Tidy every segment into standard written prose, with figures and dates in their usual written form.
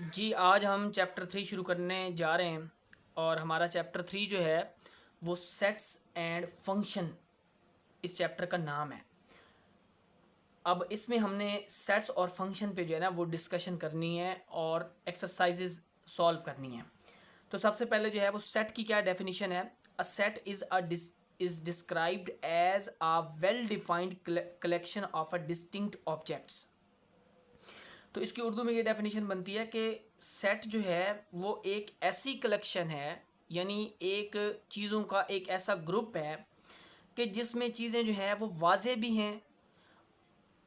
जी, आज हम चैप्टर 3 शुरू करने जा रहे हैं और हमारा चैप्टर 3 जो है वो सेट्स एंड फंक्शन इस चैप्टर का नाम है। अब इसमें हमने सेट्स और फंक्शन पे जो है ना वो डिस्कशन करनी है और एक्सरसाइजेज सॉल्व करनी है। तो सबसे पहले जो है वो सेट की क्या डेफिनेशन है। A set is described as a well defined collection of a distinct objects. तो इसकी उर्दू में ये डेफिनेशन बनती है कि सेट जो है वो एक ऐसी कलेक्शन है, यानी एक चीज़ों का एक ऐसा ग्रुप है कि जिसमें चीज़ें जो है वो वाज़े भी हैं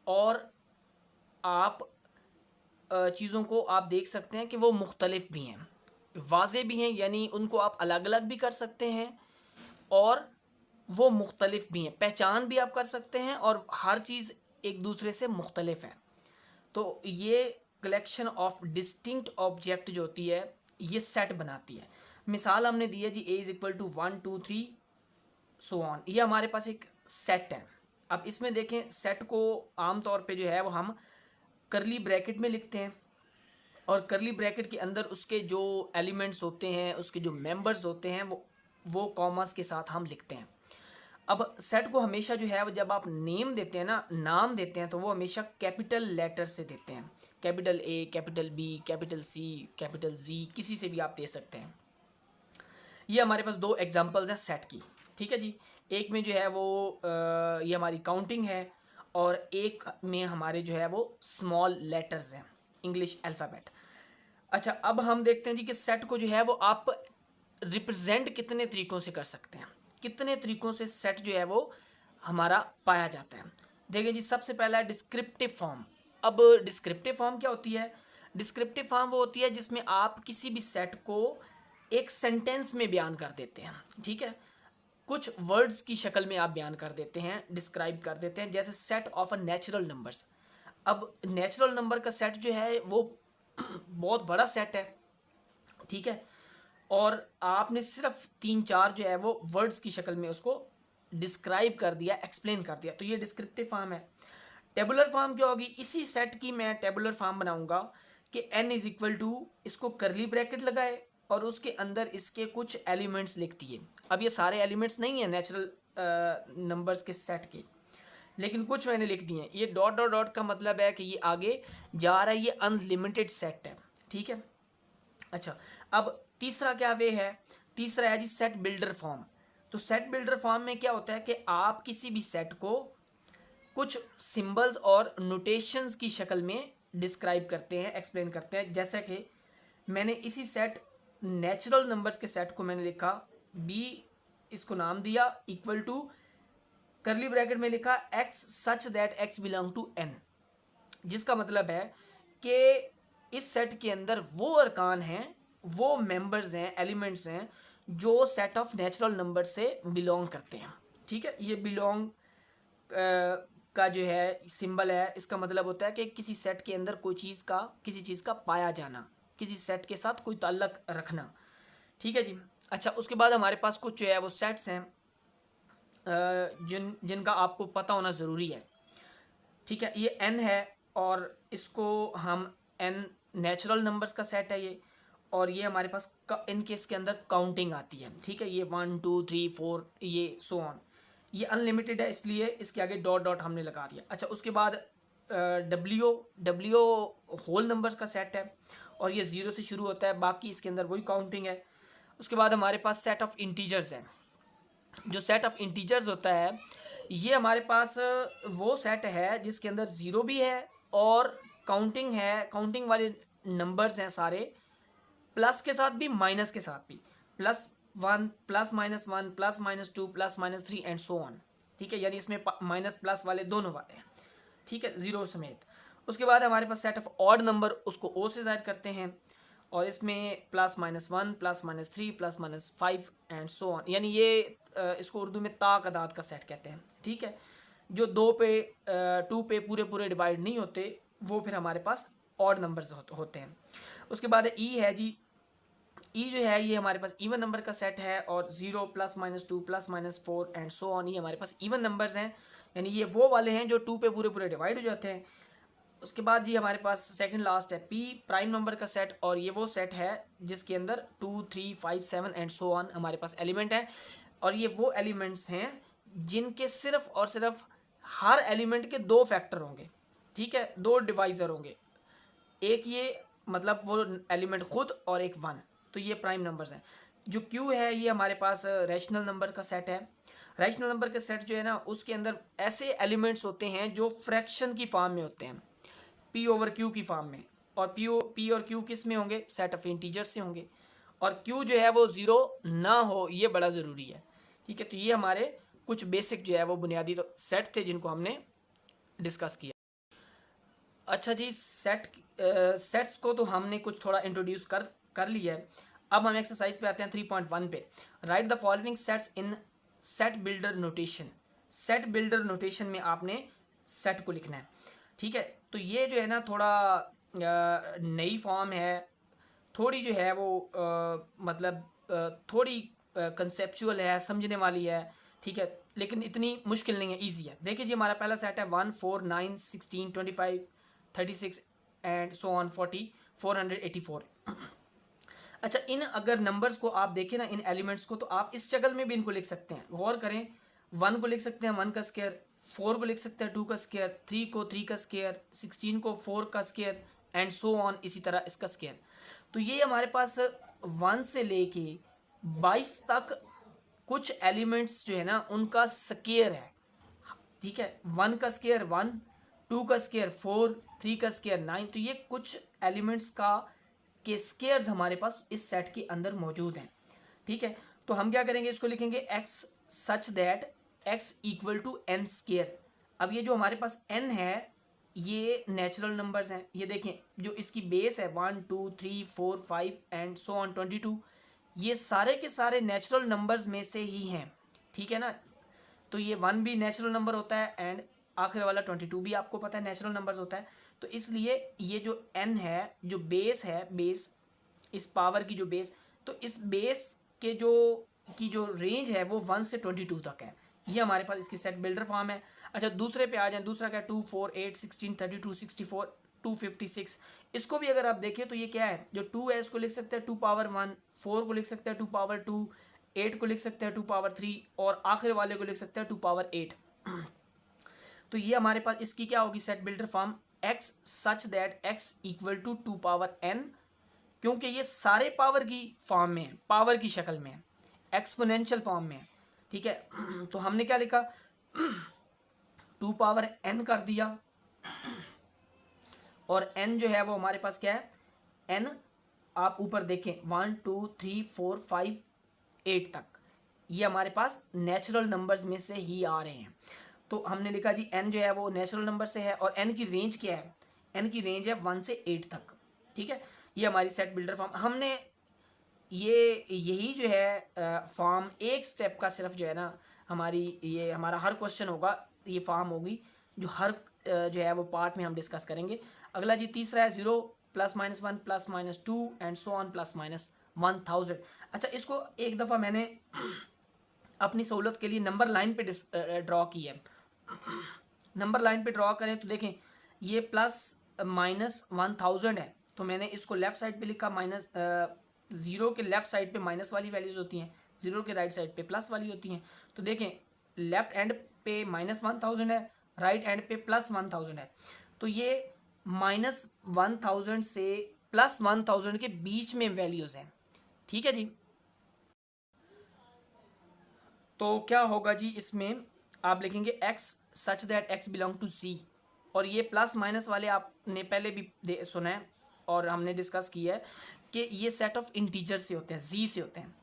और आप चीज़ों को आप देख सकते हैं कि वो मुख्तलिफ भी हैं। वाज़े भी हैं यानी उनको आप अलग अलग भी कर सकते हैं और वो मुख्तलिफ भी हैं, पहचान भी आप कर सकते हैं और हर चीज़ एक दूसरे से मुख्तलिफ है। तो ये कलेक्शन ऑफ डिस्टिंक्ट ऑब्जेक्ट जो होती है ये सेट बनाती है। मिसाल हमने दी है जी A is equal to 1 2 3 so on, ये हमारे पास एक सेट है। अब इसमें देखें सेट को आम तौर पे जो है वो हम करली ब्रैकेट में लिखते हैं और करली ब्रैकेट के अंदर उसके जो एलिमेंट्स होते हैं, उसके जो मेंबर्स होते हैं वो कॉमर्स के साथ हम लिखते हैं। अब सेट को हमेशा जो है वो जब आप नेम देते हैं ना, नाम देते हैं, तो वो हमेशा कैपिटल लेटर से देते हैं। Capital A, capital B, capital C, capital G, किसी से भी आप दे सकते हैं। ये हमारे पास दो एग्जांपल्स हैं सेट की। ठीक है जी। एक में जो है वो ये हमारी काउंटिंग है और एक में हमारे जो है वो स्मॉल लेटर्स हैं, इंग्लिश अल्फ़ाबेट। अच्छा, अब हम देखते हैं जी कि सेट को जो है वो आप रिप्रेजेंट कितने तरीक़ों से कर सकते हैं, कितने तरीक़ों से सेट जो है वो हमारा पाया जाता है। देखिए जी, सबसे पहला है डिस्क्रिप्टिव फॉर्म। अब डिस्क्रिप्टिव फॉर्म क्या होती है? डिस्क्रिप्टिव फॉर्म वो होती है जिसमें आप किसी भी सेट को एक सेंटेंस में बयान कर देते हैं। ठीक है, कुछ वर्ड्स की शक्ल में आप बयान कर देते हैं, डिस्क्राइब कर देते हैं, जैसे set of a natural numbers. अब नेचुरल नंबर का सेट जो है वो बहुत बड़ा सेट है। ठीक है, और आपने सिर्फ 3 4 जो है वो वर्ड्स की शक्ल में उसको डिस्क्राइब कर दिया, एक्सप्लेन कर दिया, तो ये डिस्क्रिप्टिव फॉर्म है। टेबुलर फॉर्म क्या होगी? इसी सेट की मैं टेबुलर फॉर्म बनाऊंगा कि n इज इक्वल टू, इसको करली ब्रैकेट लगाए और उसके अंदर इसके कुछ एलिमेंट्स लिख दिए। अब ये सारे एलिमेंट्स नहीं है नेचुरल नंबर्स के सेट के, लेकिन कुछ मैंने लिख दिए हैं। ये डॉट डॉट डॉट का मतलब है कि ये आगे जा रहा है, ये अनलिमिटेड सेट है। ठीक है। अच्छा, अब तीसरा क्या वे है? तीसरा है जी सेट बिल्डर फॉर्म। तो सेट बिल्डर फॉर्म में क्या होता है कि आप किसी भी सेट को कुछ सिंबल्स और नोटेशंस की शक्ल में डिस्क्राइब करते हैं, एक्सप्लेन करते हैं। जैसे कि मैंने इसी सेट नेचुरल नंबर्स के सेट को मैंने लिखा बी, इसको नाम दिया इक्वल टू, करली ब्रैकेट में लिखा X such that X belong to N, जिसका मतलब है कि इस सेट के अंदर वो अरकान हैं, वो मेंबर्स हैं, एलिमेंट्स हैं जो सेट ऑफ नेचुरल नंबर से बिलोंग करते हैं। ठीक है, ये बिलोंग का जो है सिंबल है, इसका मतलब होता है कि किसी सेट के अंदर कोई चीज़ का, किसी चीज़ का पाया जाना, किसी सेट के साथ कोई ताल्लुक रखना। ठीक है जी। अच्छा, उसके बाद हमारे पास कुछ जो है वो सेट्स हैं जिनका आपको पता होना ज़रूरी है। ठीक है, ये n है और इसको हम n नेचुरल नंबर्स का सेट है ये, और ये हमारे पास इनके इसके अंदर काउंटिंग आती है। ठीक है, ये 1 2 3 4 ये सो ऑन, ये अनलिमिटेड है इसलिए इसके आगे डॉट डॉट हमने लगा दिया। अच्छा, उसके बाद डब्ल्यू होल नंबर्स का सेट है और ये 0 से शुरू होता है, बाकी इसके अंदर वही काउंटिंग है। उसके बाद हमारे पास सेट ऑफ इंटीजर्स है। जो सेट ऑफ इंटीजर्स होता है ये हमारे पास वो सेट है जिसके अंदर 0 भी है और काउंटिंग है, काउंटिंग वाले नंबर्स हैं सारे, प्लस के साथ भी माइनस के साथ भी, +1 +-1 +-2 +-3 एंड सो ऑन। ठीक है, यानी इसमें माइनस प्लस वाले दोनों वाले हैं। ठीक है, 0 समेत। उसके बाद हमारे पास सेट ऑफ ऑड नंबर, उसको ओ से ज़ाहिर करते हैं, और इसमें +-1 +-3 +-5 एंड सो ऑन, यानी ये इसको उर्दू में ताक अदाद का सेट कहते हैं। ठीक है, जो 2 पे 2 पे पूरे पूरे डिवाइड नहीं होते वो फिर हमारे पास ऑड नंबर्स होते हैं। उसके बाद ई है जी, ई जो है ये हमारे पास इवन नंबर का सेट है और 0 +-2 +-4 एंड सो ऑन, ये हमारे पास इवन नंबर्स हैं, यानी ये वो वाले हैं जो 2 पे पूरे पूरे डिवाइड हो जाते हैं। उसके बाद जी हमारे पास सेकंड लास्ट है पी प्राइम नंबर का सेट, और ये वो सेट है जिसके अंदर 2 3 5 7 एंड सो ऑन हमारे पास एलिमेंट है। और ये वो एलिमेंट्स हैं जिनके सिर्फ और सिर्फ हर एलिमेंट के दो फैक्टर होंगे, ठीक है, दो डिवाइज़र होंगे, एक ये मतलब वो एलिमेंट खुद और एक वन। तो ये प्राइम नंबर्स हैं। जो क्यू है ये हमारे पास रैशनल नंबर का सेट है। रैशनल नंबर का सेट जो है ना उसके अंदर ऐसे एलिमेंट्स होते हैं जो फ्रैक्शन की फॉर्म में होते हैं, पी ओवर क्यू की फॉर्म में। और पी और क्यू किस में होंगे, सेट ऑफ इंटीजर से होंगे। और क्यू जो है वो ज़ीरो ना हो, ये बड़ा ज़रूरी है, ठीक है। तो ये हमारे कुछ बेसिक जो है वो बुनियादी तो सेट थे जिनको हमने डिस्कस किया। अच्छा जी, सेट्स को तो हमने कुछ थोड़ा इंट्रोड्यूस कर लिया है। अब हम एक्सरसाइज पे आते हैं 3.1 पे। Right the following sets in set builder notation. Set builder notation में आपने सेट को लिखना है, ठीक है। तो ये जो है ना थोड़ा नई फॉर्म है, थोड़ी जो है वो मतलब थोड़ी कंसेप्चुअल है, समझने वाली है, ठीक है, लेकिन इतनी मुश्किल नहीं है, इजी है। देखिए जी हमारा पहला सेट है 1 4 9 16 25 36 एंड सो ऑन 40 484। अच्छा, इन अगर नंबर्स को आप देखें ना, इन एलिमेंट्स को, तो आप इस शक्ल में भी इनको लिख सकते हैं। गौर करें, 1 को लिख सकते हैं 1 का स्क्वायर, 4 को लिख सकते हैं 2 का स्क्वायर, 3 को 3 का स्क्वायर, 16 को 4 का स्क्वायर एंड सो ऑन, इसी तरह इसका स्क्वायर। तो ये हमारे पास 1 से लेके 22 तक कुछ एलिमेंट्स जो है ना उनका स्क्वायर है, ठीक है। 1 का स्क्वायर 1, 2 का स्क्वायर 4, 3 का स्क्वायर 9। तो ये कुछ एलिमेंट्स का के स्क्वायर्स हमारे पास इस सेट के अंदर मौजूद हैं, ठीक है। तो हम क्या करेंगे, इसको लिखेंगे X such that X equal to N square. अब ये जो हमारे पास एन है ये नेचुरल नंबर्स हैं। ये देखें जो इसकी बेस है 1 2 3 4 5 एंड सो ऑन 22, ये सारे के सारे नेचुरल नंबर्स में से ही हैं, ठीक है ना। तो ये 1 भी नेचुरल नंबर होता है एंड आखिर वाला 22 भी आपको पता है नेचुरल नंबर्स होता है। तो इसलिए ये जो n है, जो बेस है, बेस इस पावर की जो बेस, तो इस बेस के जो रेंज है वो 1 से 22 तक है। ये हमारे पास इसकी सेट बिल्डर फॉर्म है। अच्छा, दूसरे पे आ जाए। दूसरा क्या है, 2 4 8 16 32 64 256। इसको भी अगर आप देखें तो ये क्या है, जो 2 है इसको लिख सकते हैं 2 पावर 1, 4 को लिख सकते हैं 2 पावर 2, 8 को लिख सकते हैं 2 पावर 3 और आखिर वाले को लिख सकते हैं 2 पावर 8। तो ये हमारे पास इसकी क्या होगी set builder form, x such that x equal to 2 power n, क्योंकि ये सारे पावर की फॉर्म में है, पावर की शक्ल में है, एक्सपोनेंशियल फॉर्म में है, ठीक है। तो हमने क्या लिखा 2 पावर n कर दिया, और n जो है वो हमारे पास क्या है, n आप ऊपर देखें 1 2 3 4 5 8 तक, ये हमारे पास नेचुरल नंबर्स में से ही आ रहे हैं। तो हमने लिखा जी n जो है वो नेचुरल नंबर से है, और n की रेंज क्या है, n की रेंज है 1 से 8 तक, ठीक है। ये हमारी सेट बिल्डर फॉर्म हमने यही जो है फॉर्म एक स्टेप का सिर्फ जो है ना ये हमारा हर क्वेश्चन होगा, ये फॉर्म होगी जो हर जो है वो पार्ट में हम डिस्कस करेंगे। अगला जी तीसरा है 0 +- 1 +-2 एंड सो ऑन +-1000। अच्छा, इसको एक दफ़ा मैंने अपनी सहूलत के लिए नंबर लाइन पे ड्रॉ की है। नंबर लाइन पे ड्रॉ करें तो देखें ये +-1000 है, तो मैंने इसको लेफ़्ट साइड पे लिखा, माइनस 0 के लेफ़्ट साइड पे माइनस वाली वैल्यूज़ होती हैं, 0 के राइट साइड पे प्लस वाली होती हैं। तो देखें लेफ़्ट एंड पे -1000 है, राइट एंड पे +1000 है। तो ये -1000 से +1000 के बीच में वैल्यूज़ हैं, ठीक है जी। तो क्या होगा जी, इसमें आप लिखेंगे x such that x belong to c, और ये प्लस माइनस वाले आपने पहले भी सुना है और हमने डिस्कस किया है कि ये सेट ऑफ इंटीजर से होते हैं, z से होते हैं।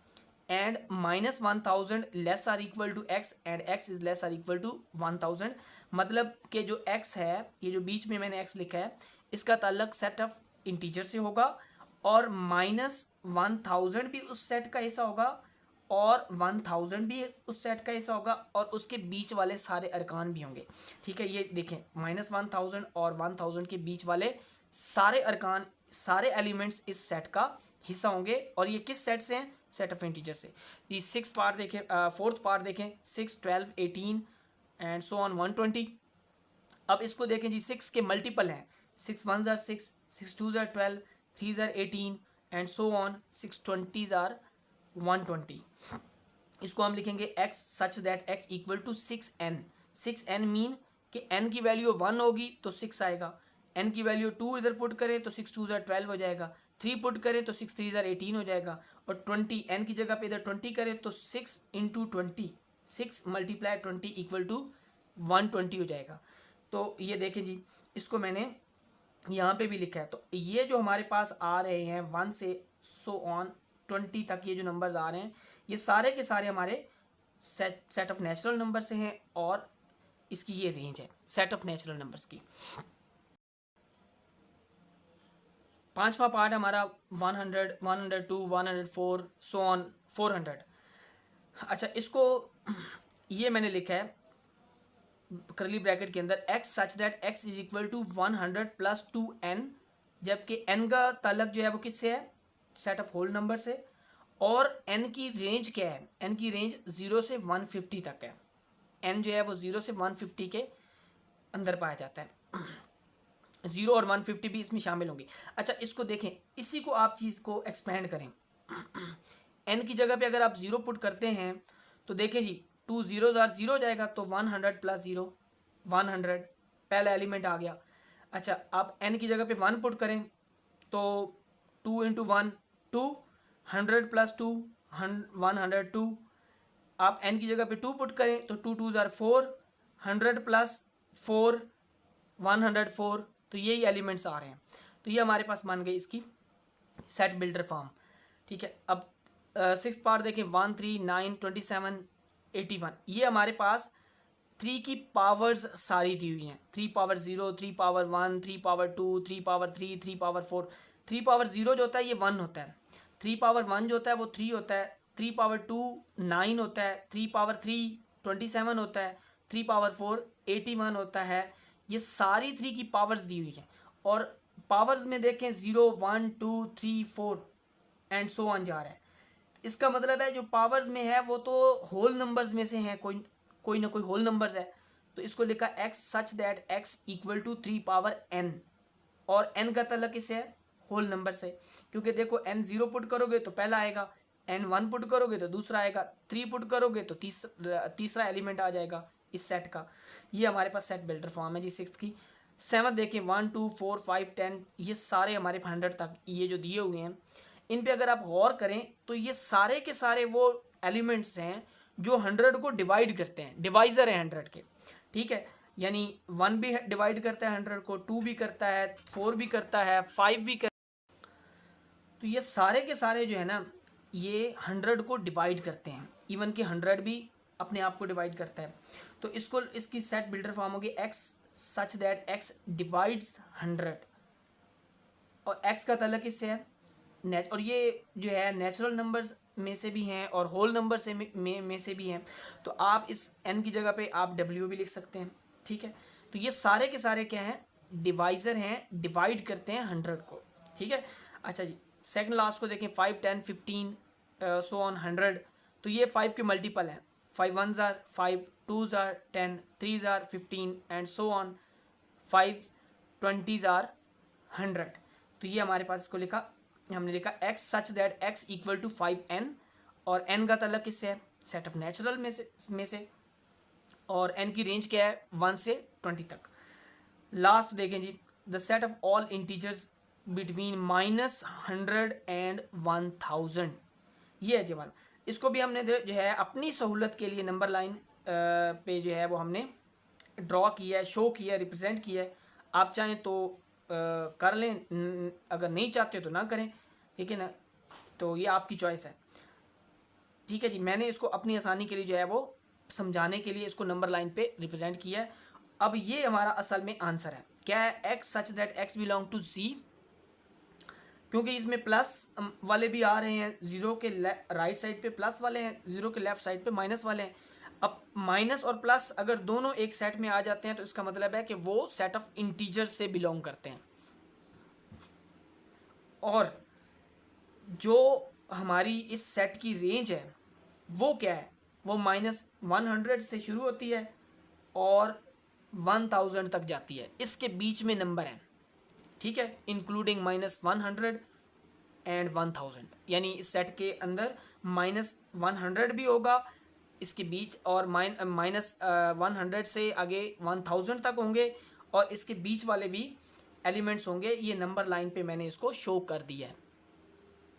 And -1000 less or equal to x and x is less or equal to 1000, मतलब कि जो x है, ये जो बीच में मैंने x लिखा है, इसका ताल्लुक सेट ऑफ इंटीजर से होगा, और -1000 भी उस सेट का हिस्सा होगा, और 1000 भी उस सेट का हिस्सा होगा, और उसके बीच वाले सारे अरकान भी होंगे, ठीक है। ये देखें -1000 और 1000 के बीच वाले सारे अरकान, सारे एलिमेंट्स इस सेट का हिस्सा होंगे। और ये किस सेट से हैं, सेट ऑफ इंटीजर से। ये 6 पार्ट देखें, 4th पार्ट देखें, 6 12 18 एंड सो ऑन 120। अब इसको देखें जी, 6 के मल्टीपल हैं, 6 1s are 6, 6 2s are 12, 3s are 18 and so on, 6 20s are 120। इसको हम लिखेंगे x such that x equal to 6n। 6n mean कि n की वैल्यू 1 होगी तो 6 आएगा, n की वैल्यू 2 इधर पुट करें तो 6 2s are 12 हो जाएगा, 3 पुट करें तो 6 3s are 18 हो जाएगा, और 20 n की जगह पे इधर 20 करें तो 6 इंटू 20, 6 मल्टीप्लाई 20 इक्वल टू 120 हो जाएगा। तो ये देखें जी, इसको मैंने यहाँ पे भी लिखा है। तो ये जो हमारे पास आ रहे हैं 1 से सो ऑन 20 तक, ये जो नंबर्स आ रहे हैं ये सारे के सारे हमारे सेट ऑफ नेचुरल नंबर से हैं, और इसकी ये रेंज है सेट ऑफ नेचुरल नंबर्स की। पांचवा पार्ट हमारा 100, 102, 104 सो ऑन 400। अच्छा, इसको ये मैंने लिखा है करली ब्रैकेट के अंदर x such that x is equal to 100 plus 2n, जबकि n का ताल्लुक जो है वो किससे है, सेट ऑफ होल नंबर से, और n की रेंज क्या है, n की रेंज 0 से 150 तक है। n जो है वो 0 से 150 के अंदर पाया जाता है, 0 और 150 भी इसमें शामिल होंगे। अच्छा, इसको देखें, इसी को आप चीज़ को एक्सपेंड करें। n की जगह पे अगर आप 0 पुट करते हैं तो देखें जी, 2 0s are 0 हो जाएगा, तो 100 प्लस 0 100, पहला एलिमेंट आ गया। अच्छा, आप n की जगह पे 1 पुट करें तो 2 इंटू 1 2, 100 प्लस 2 102। आप n की जगह पे 2 पुट करें तो 2 2s are 4, 100 प्लस 4 104। तो यही एलिमेंट्स आ रहे हैं। तो ये हमारे पास मान गई इसकी सेट बिल्डर फॉर्म। ठीक है, अब 6 पार्ट देखें, 1 3 9 27 81। ये हमारे पास 3 की पावर्स सारी दी हुई हैं, 3 power 0, 3 power 1, 3 power 2, 3 power 3, 3 power 4। 3 power 0 जो होता है ये 1 होता है, 3 पावर 1 जो होता है वो 3 होता है, 3 पावर 2 9 होता है, 3 पावर 3 27 होता है, 3 पावर 4 81 होता है। ये सारी 3 की पावर्स दी हुई हैं, और पावर्स में देखें 0 1 2 3 4 एंड सो ऑन जा रहा है। इसका मतलब है जो पावर्स में है वो तो होल नंबर्स में से हैं, कोई ना कोई होल नंबर्स है। तो इसको लिखा x such that x equal to 3 power n, और n का ताल्लुक किससे है, होल नंबर से, क्योंकि देखो n 0 पुट करोगे तो पहला आएगा, n 1 पुट करोगे तो दूसरा आएगा, 3 पुट करोगे तो तीसरा एलिमेंट आ जाएगा इस सेट का। ये हमारे पास सेट बिल्डर फॉर्म है जी 6th की। 7th देखें, 1 2 4 5 10, ये सारे हमारे 100 तक ये जो दिए हुए हैं, इन पे अगर आप गौर करें तो ये सारे के सारे वो एलिमेंट्स हैं जो 100 को डिवाइड करते हैं, डिवाइज़र हैं 100 के। ठीक है, यानी 1 भी डिवाइड करता है 100 को, 2 भी करता है, 4 भी करता है, 5 भी करता है। तो ये सारे के सारे जो है ना ये 100 को डिवाइड करते हैं, इवन कि 100 भी अपने आप को डिवाइड करता है। तो इसको इसकी सेट बिल्डर फॉर्म होगी x such that x divides 100, और x का ताल्लुक इससे है और ये जो है नेचुरल नंबर्स में से भी हैं और होल नंबर से में से भी हैं। तो आप इस n की जगह पे आप w भी लिख सकते हैं। ठीक है, तो ये सारे के सारे क्या हैं, डिवाइज़र हैं, डिवाइड करते हैं 100 को। ठीक है, अच्छा जी, सेकंड लास्ट को देखें, 5 10 15 सो ऑन 100। तो ये 5 के मल्टीपल हैं, 5 1s are 5, 2s are 10, 3s are 15 and so on, 5 20s are 100। तो ये हमारे पास इसको लिखा, हमने लिखा x such that x equal to 5n, और n का ताल्लुक किससे है, सेट ऑफ नेचुरल में से, और n की रेंज क्या है 1 से 20 तक। लास्ट देखें जी, the set of all integers between -100 and 1000। ये है जवाब। इसको भी हमने जो है अपनी सहूलत के लिए नंबर लाइन पे जो है वो हमने ड्रॉ किया है, शो किया है, रिप्रेजेंट किया है। आप चाहें तो कर लें, अगर नहीं चाहते तो ना करें, ठीक है ना, तो ये आपकी चॉइस है। ठीक है जी, मैंने इसको अपनी आसानी के लिए जो है वो समझाने के लिए इसको नंबर लाइन पे रिप्रेजेंट किया है। अब ये हमारा असल में आंसर है, क्या है, x such that x belong to c, क्योंकि इसमें प्लस वाले भी आ रहे हैं, जीरो के राइट साइड पे प्लस वाले हैं, जीरो के लेफ्ट साइड पे माइनस वाले हैं। अब माइनस और प्लस अगर दोनों एक सेट में आ जाते हैं तो इसका मतलब है कि वो सेट ऑफ इंटीजर से बिलोंग करते हैं। और जो हमारी इस सेट की रेंज है वो क्या है, वो -100 से शुरू होती है और 1000 तक जाती है, इसके बीच में नंबर हैं। ठीक है, इंक्लूडिंग -100 एंड 1000, यानी इस सेट के अंदर -100 भी होगा इसके बीच, और -100 से आगे 1000 तक होंगे, और इसके बीच वाले भी एलिमेंट्स होंगे। ये नंबर लाइन पे मैंने इसको शो कर दिया है।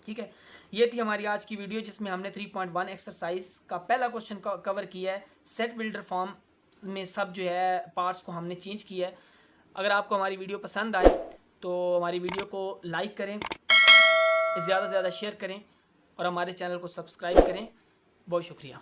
ठीक है, ये थी हमारी आज की वीडियो जिसमें हमने 3.1 एक्सरसाइज का पहला क्वेश्चन कवर किया है। सेट बिल्डर फॉर्म में सब जो है पार्ट्स को हमने चेंज किया है। अगर आपको हमारी वीडियो पसंद आए तो हमारी वीडियो को लाइक करें, ज़्यादा से ज़्यादा शेयर करें और हमारे चैनल को सब्सक्राइब करें। बहुत शुक्रिया।